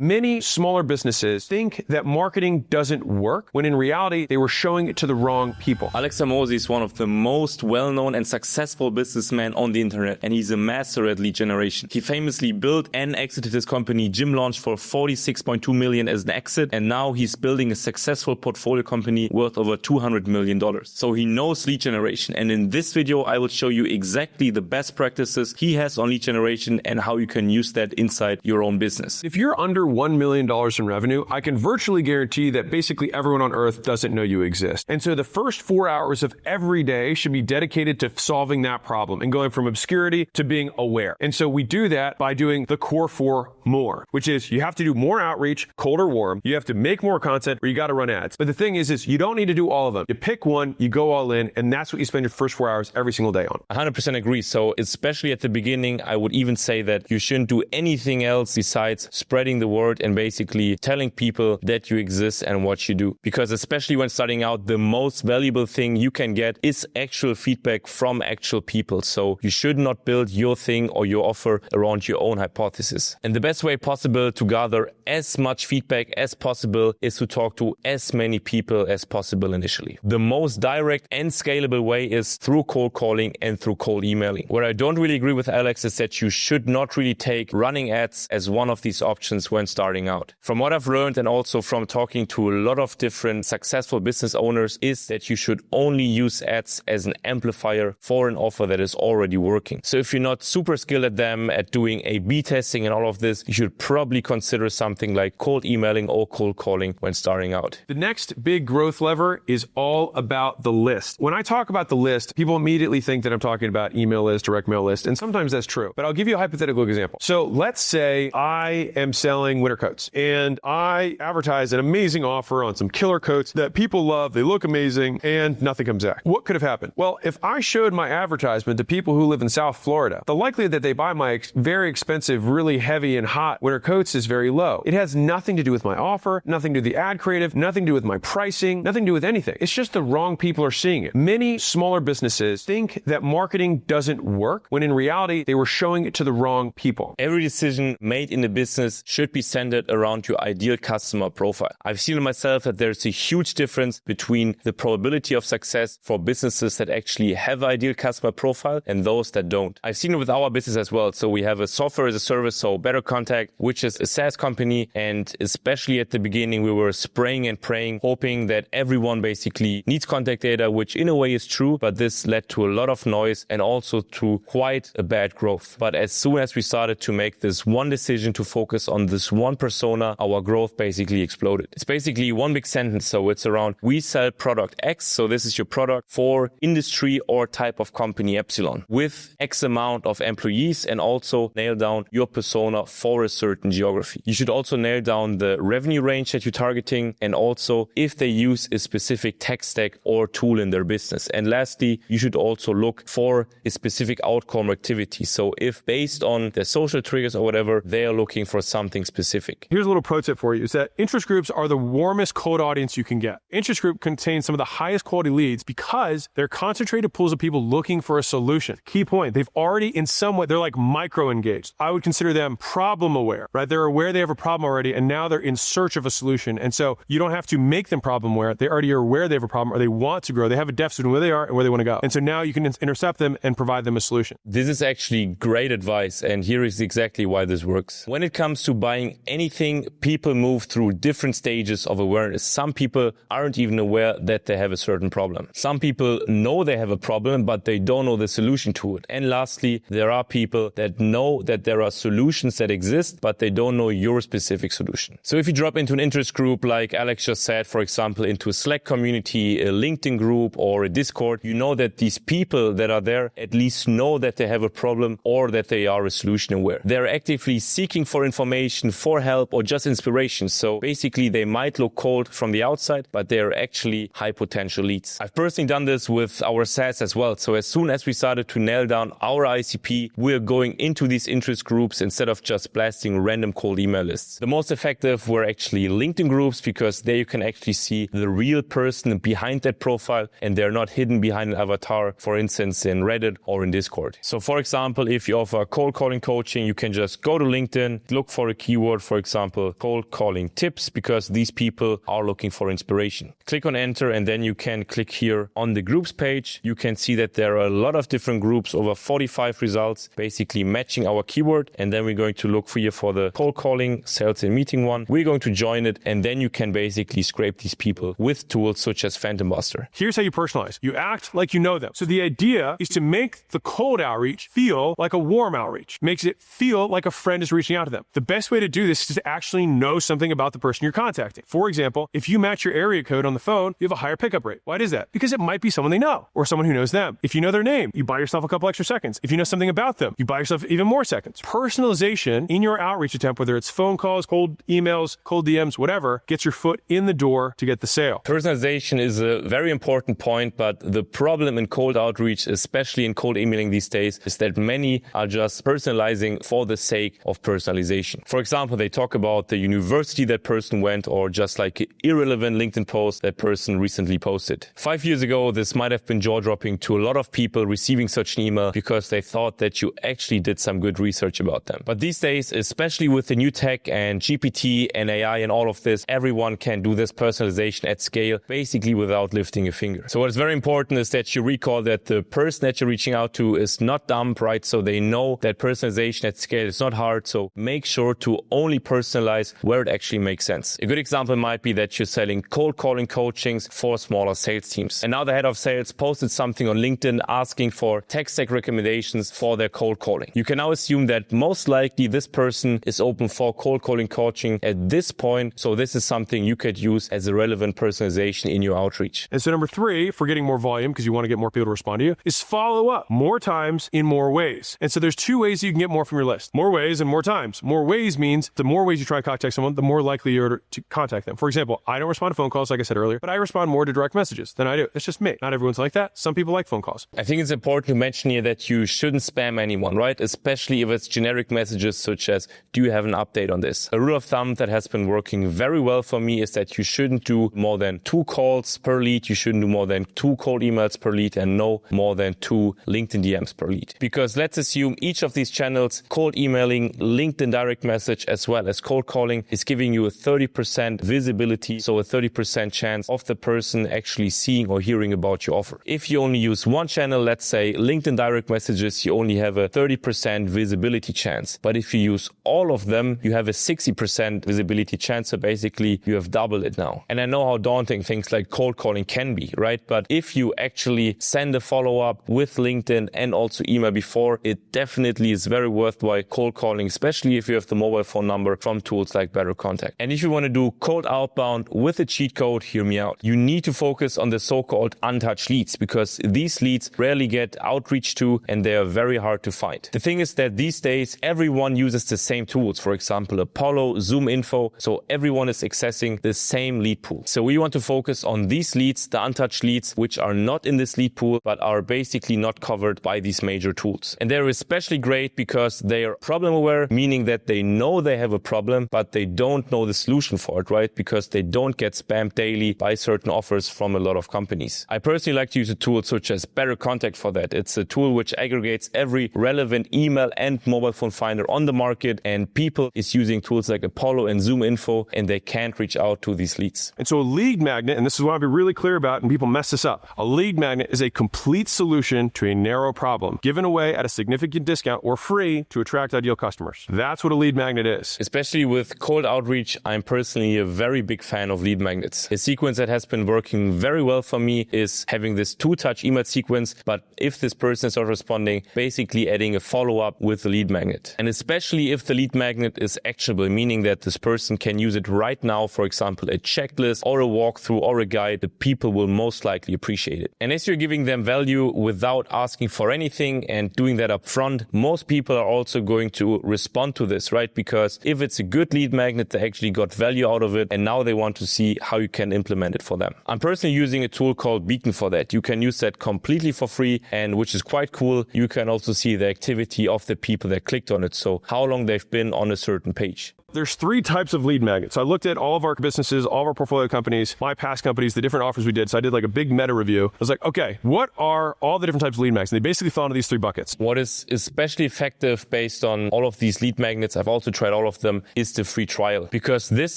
Many smaller businesses think that marketing doesn't work when in reality they were showing it to the wrong people. Hormozi is one of the most well-known and successful businessmen on the internet, and he's a master at lead generation. He famously built and exited his company Gym Launch for $46.2 million as an exit, and now he's building a successful portfolio company worth over $200 million. So he knows lead generation, and in this video I will show you exactly the best practices he has on lead generation and how you can use that inside your own business. If you're under $1 million in revenue, I can virtually guarantee that basically everyone on earth doesn't know you exist. And so the first 4 hours of every day should be dedicated to solving that problem and going from obscurity to being aware. And so we do that by doing the core 4 more, which is you have to do more outreach, cold or warm. You have to make more content, or you got to run ads. But the thing is you don't need to do all of them. You pick one, you go all in, and that's what you spend your first 4 hours every single day on. 100% agree. So especially at the beginning, I would even say that you shouldn't do anything else besides spreading the word and basically telling people that you exist and what you do. Because especially when starting out, the most valuable thing you can get is actual feedback from actual people. So you should not build your thing or your offer around your own hypothesis. And the best way possible to gather as much feedback as possible is to talk to as many people as possible initially. The most direct and scalable way is through cold calling and through cold emailing. Where I don't really agree with Alex is that you should not really take running ads as one of these options when starting out. From what I've learned and also from talking to a lot of different successful business owners is that you should only use ads as an amplifier for an offer that is already working. So if you're not super skilled at them, at doing A/B testing and all of this, you should probably consider something like cold emailing or cold calling when starting out. The next big growth lever is all about the list. When I talk about the list, people immediately think that I'm talking about email list, direct mail list, and sometimes that's true. But I'll give you a hypothetical example. So let's say I am selling winter coats and I advertise an amazing offer on some killer coats that people love, they look amazing, and nothing comes back. What could have happened? Well, if I showed my advertisement to people who live in South Florida, the likelihood that they buy my very expensive, really heavy and hot winter coats is very low. It has nothing to do with my offer, nothing to do with the ad creative, nothing to do with my pricing, nothing to do with anything. It's just the wrong people are seeing it. Many smaller businesses think that marketing doesn't work when in reality they were showing it to the wrong people. Every decision made in the business should be centered around your ideal customer profile. I've seen myself that there's a huge difference between the probability of success for businesses that actually have an ideal customer profile and those that don't. I've seen it with our business as well. So we have a software as a service, so Better Contact, which is a SaaS company. And especially at the beginning, we were spraying and praying, hoping that everyone basically needs contact data, which in a way is true, but this led to a lot of noise and also to quite a bad growth. But as soon as we started to make this one decision to focus on this one persona, our growth basically exploded. It's basically one big sentence. So it's around, we sell product X. So this is your product for industry or type of company Epsilon with X amount of employees, and also nail down your persona for a certain geography. You should also nail down the revenue range that you're targeting, and also if they use a specific tech stack or tool in their business. And lastly, you should also look for a specific outcome or activity. So if based on their social triggers or whatever, they are looking for something specific. Here's a little pro tip for you, is that interest groups are the warmest cold audience you can get. Interest group contains some of the highest quality leads because they're concentrated pools of people looking for a solution. Key point, they've already in some way, they're like micro-engaged. I would consider them problem aware, right? They're aware they have a problem already, and now they're in search of a solution. And so you don't have to make them problem aware. They already are aware they have a problem, or they want to grow. They have a deficit in where they are and where they want to go. And so now you can intercept them and provide them a solution. This is actually great advice, and here is exactly why this works. When it comes to buying anything, people move through different stages of awareness. Some people aren't even aware that they have a certain problem. Some people know they have a problem, but they don't know the solution to it. And lastly, there are people that know that there are solutions that exist, but they don't know your specific solution. So if you drop into an interest group, like Alex just said, for example, into a Slack community, a LinkedIn group, or a Discord, you know that these people that are there at least know that they have a problem or that they are a solution aware. They're actively seeking for information, for help, or just inspiration. So basically, they might look cold from the outside, but they're actually high potential leads. I've personally done this with our SaaS as well. So as soon as we started to nail down our ICP, we're going into these interest groups instead of just blasting random cold email lists. The most effective were actually LinkedIn groups, because there you can actually see the real person behind that profile, and they're not hidden behind an avatar, for instance, in Reddit or in Discord. So for example, if you offer cold calling coaching, you can just go to LinkedIn, look for a keyword, keyword, for example, cold calling tips, because these people are looking for inspiration. Click on enter, and then you can click here on the groups page. You can see that there are a lot of different groups, over 45 results, basically matching our keyword. And then we're going to look here for the cold calling sales and meeting one. We're going to join it, and then you can basically scrape these people with tools such as Phantom Buster. Here's how you personalize. You act like you know them. So the idea is to make the cold outreach feel like a warm outreach. Makes it feel like a friend is reaching out to them. The best way to do this is to actually know something about the person you're contacting. For example, if you match your area code on the phone, you have a higher pickup rate. Why is that? Because it might be someone they know or someone who knows them. If you know their name, you buy yourself a couple extra seconds. If you know something about them, you buy yourself even more seconds. Personalization in your outreach attempt, whether it's phone calls, cold emails, cold DMs, whatever, gets your foot in the door to get the sale. Personalization is a very important point, but the problem in cold outreach, especially in cold emailing these days, is that many are just personalizing for the sake of personalization. For example, they talk about the university that person went, or just like an irrelevant LinkedIn post that person recently posted. 5 years ago, this might have been jaw-dropping to a lot of people receiving such an email because they thought that you actually did some good research about them. But these days, especially with the new tech and GPT and AI and all of this, everyone can do this personalization at scale, basically without lifting a finger. So what is very important is that you recall that the person that you're reaching out to is not dumb, right? So they know that personalization at scale is not hard. So make sure to only personalize where it actually makes sense. A good example might be that you're selling cold calling coachings for smaller sales teams. And now the head of sales posted something on LinkedIn asking for tech stack recommendations for their cold calling. You can now assume that most likely this person is open for cold calling coaching at this point. So this is something you could use as a relevant personalization in your outreach. And so number 3, for getting more volume, because you want to get more people to respond to you, is follow up more times in more ways. And so there's 2 ways you can get more from your list. More ways and more times. More ways means the more ways you try to contact someone, the more likely you're to contact them. For example, I don't respond to phone calls, like I said earlier, but I respond more to direct messages than I do. It's just me. Not everyone's like that. Some people like phone calls. I think it's important to mention here that you shouldn't spam anyone, right? Especially if it's generic messages such as, do you have an update on this? A rule of thumb that has been working very well for me is that you shouldn't do more than 2 calls per lead. You shouldn't do more than 2 cold emails per lead, and no more than 2 LinkedIn DMs per lead. Because let's assume each of these channels, cold emailing, LinkedIn direct message, as well as cold calling, is giving you a 30% visibility, so a 30% chance of the person actually seeing or hearing about your offer. If you only use one channel, let's say LinkedIn direct messages, you only have a 30% visibility chance. But if you use all of them, you have a 60% visibility chance. So basically you have doubled it now. And I know how daunting things like cold calling can be, right? But if you actually send a follow-up with LinkedIn and also email before, it definitely is very worthwhile cold calling, especially if you have the mobile phone number from tools like Better Contact. And if you want to do cold outbound with a cheat code, hear me out. You need to focus on the so-called untouched leads, because these leads rarely get outreach to, and they are very hard to find. The thing is that these days, everyone uses the same tools. For example, Apollo, Zoom Info. So everyone is accessing the same lead pool. So we want to focus on these leads, the untouched leads, which are not in this lead pool, but are basically not covered by these major tools. And they're especially great because they are problem aware, meaning that they know they have a problem, but they don't know the solution for it, right? Because they don't get spammed daily by certain offers from a lot of companies. I personally like to use a tool such as Better Contact for that. It's a tool which aggregates every relevant email and mobile phone finder on the market, and people is using tools like Apollo and Zoom Info, and they can't reach out to these leads. And so a lead magnet, and this is what I'll be really clear about, and people mess this up. A lead magnet is a complete solution to a narrow problem, given away at a significant discount or free to attract ideal customers. That's what a lead magnet is. Especially with cold outreach, I'm personally a very big fan of lead magnets. A sequence that has been working very well for me is having this 2-touch email sequence, but if this person is not responding, basically adding a follow-up with the lead magnet. And especially if the lead magnet is actionable, meaning that this person can use it right now, for example, a checklist or a walkthrough or a guide, the people will most likely appreciate it. And as you're giving them value without asking for anything and doing that up front, most people are also going to respond to this, right? Because if it's a good lead magnet, they actually got value out of it, and now they want to see how you can implement it for them. I'm personally using a tool called Beacon for that. You can use that completely for free, and which is quite cool. You can also see the activity of the people that clicked on it, so how long they've been on a certain page. There's 3 types of lead magnets. So I looked at all of our businesses, all of our portfolio companies, my past companies, the different offers we did. So I did like a big meta review. I was like, okay, what are all the different types of lead magnets? And they basically fall into these 3 buckets. What is especially effective based on all of these lead magnets, I've also tried all of them, is the free trial. Because this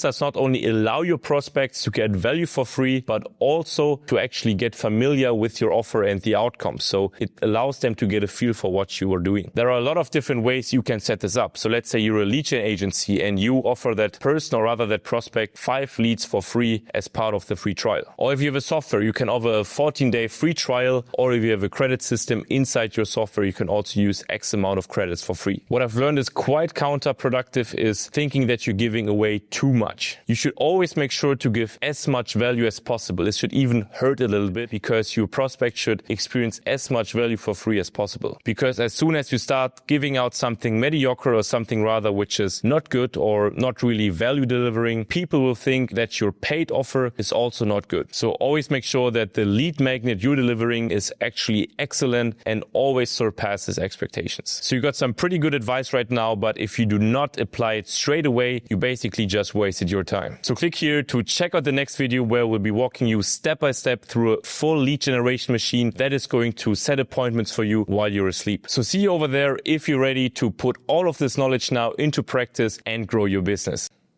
does not only allow your prospects to get value for free, but also to actually get familiar with your offer and the outcome. So it allows them to get a feel for what you are doing. There are a lot of different ways you can set this up. So let's say you're a lead gen agency and you offer that person, or rather that prospect, 5 leads for free as part of the free trial. Or if you have a software, you can offer a 14-day free trial. Or if you have a credit system inside your software, you can also use X amount of credits for free. What I've learned is quite counterproductive is thinking that you're giving away too much. You should always make sure to give as much value as possible. It should even hurt a little bit because your prospect should experience as much value for free as possible. Because as soon as you start giving out something mediocre or something rather which is not good or not really value delivering, people will think that your paid offer is also not good. So always make sure that the lead magnet you're delivering is actually excellent and always surpasses expectations. So you got some pretty good advice right now, but if you do not apply it straight away, you basically just wasted your time. So click here to check out the next video where we'll be walking you step by step through a full lead generation machine that is going to set appointments for you while you're asleep. So see you over there if you're ready to put all of this knowledge now into practice and grow your business.